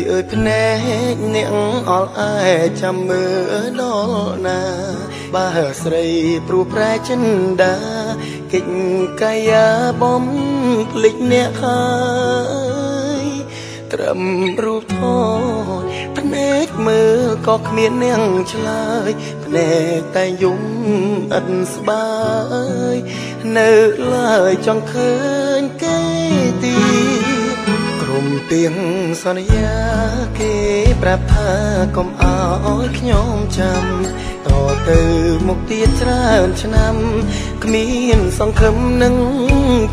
เอ่ยភ្នែកអ្នកអល់អែចាំមើលដល់ណាបើស្រីព្រោះប្រែចិនដាកិច្ចកាយាបំភ្លេចអ្នកហើយត្រឹមរូបថតភ្នែកមើលក៏គ្មានអ្នកឆ្លើយភ្នែកតែយំអិនស្បើយនៅឡើយចង់ឃើញគេទីក្រុមទៀងសន្យាគេប្រាប់ថាកុំអោយខ្ញុំចាំតទៅមុខទៀតច្រើនឆ្នាំគ្មានសង្ឃឹមនឹង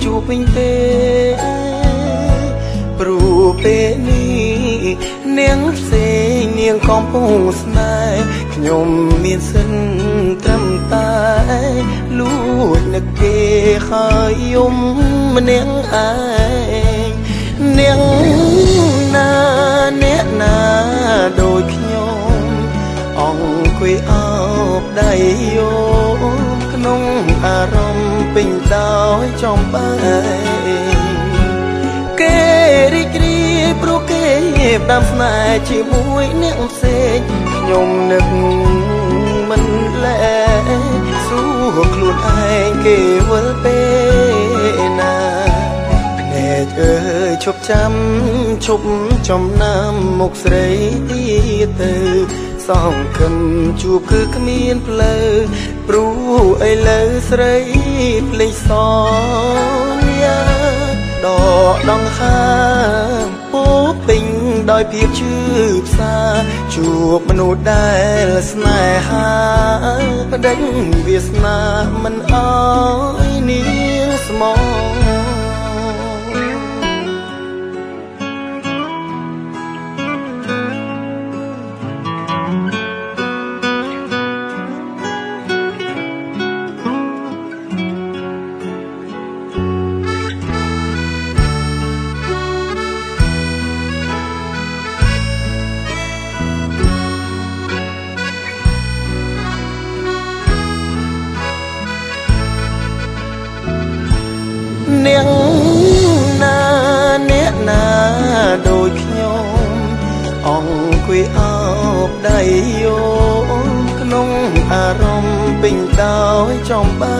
ជួបវិញទេព្រោះពេលនេះនាងផ្សេងនាងកំពុងស្នេហ៍ខ្ញុំមានសិនត្រឹមតែលួចនឹកគេហើយយំម្នាក់ឯងនាងណាអ្នកណាដូចខ្ញុំអង្គុយអោបដៃយោក្នុងអារម្មណ៍ពេញដោយចំបែគេរីករាយព្រោះគេផ្ដាំស្នេហ៍ជាមួយអ្នកផ្សេងខ្ញុំនឹកមិនលែសួរខ្លួនឯងគេវិលពេលណាភ្នែកអើយឈប់ចាំឈប់ចំណាំមុខស្រីទៀតទៅសងគំជួបគឺគ្មានផ្លូវព្រោះឥឡូវស្រីភ្លេចសញ្ញាដកដង្ហើមពោពេញដោយភាពឈឺផ្សាជួបមនុស្សដែលស្នេហាផ្ដេញវាសនាមិនអោយនាងស្មោនាងណាអ្នកណាដូចខ្ញុំអង្គុយអោបដៃយោក្នុងអារម្មណ៍ពេញដោយចំបែ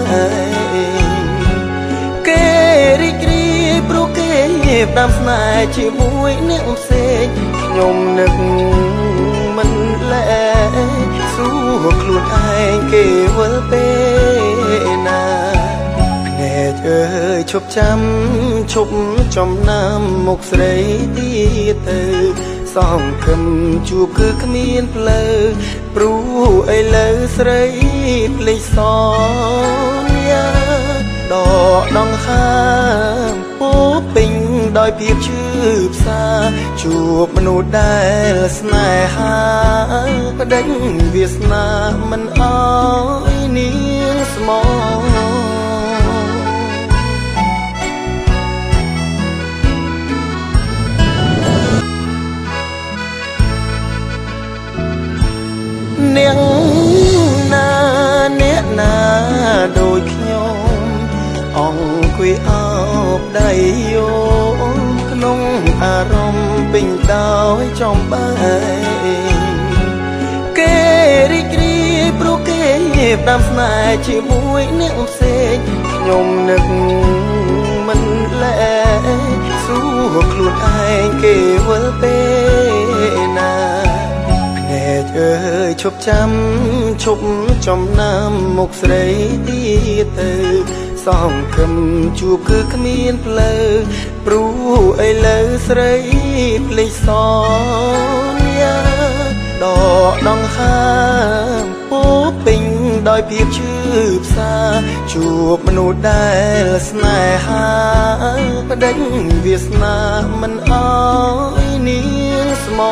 គេរីករាយព្រោះគេផ្ដាំស្នេហ៍ជាមួយអ្នកផ្សេងខ្ញុំនឹកមិនលែសួរខ្លួនឯងគេវិលពេលណាអើយឈប់ចាំឈប់ចំណាំមុខស្រីទៀតទៅសងគំជួបគឺគ្មានផ្លូវព្រោះឥឡូវស្រីភ្លេចសញ្ញាដកដង្ហើមពោពេញដោយភាពឈឺផ្សាជួបមនុស្សដែលស្នេហាផ្ដេញវាសនាមិនអោយនាងស្មោនាងណាអ្នកណាដូចខ្ញុំអង្គុយអោបដៃយោក្នុងអារម្មណ៍ពេញដោយចំបែគេរីករាយព្រោះគេផ្ដាំស្នេហ៍ជាមួយអ្នកផ្សេងខ្ញុំនឹកមិនលែសួរខ្លួនឯងគេវិលពេលណាអើយឈប់ចាំឈប់ចំណាំមុខស្រីទៀតទៅសងគំជួបគឺគ្មានផ្លូវព្រោះឥឡូវស្រីភ្លេចសញ្ញាដកដង្ហើមពោពេញដោយភាពឈឺផ្សាជួបមនុស្សដែលស្នេហាផ្ដេញវាសនាមិនអោយនាងស្មោ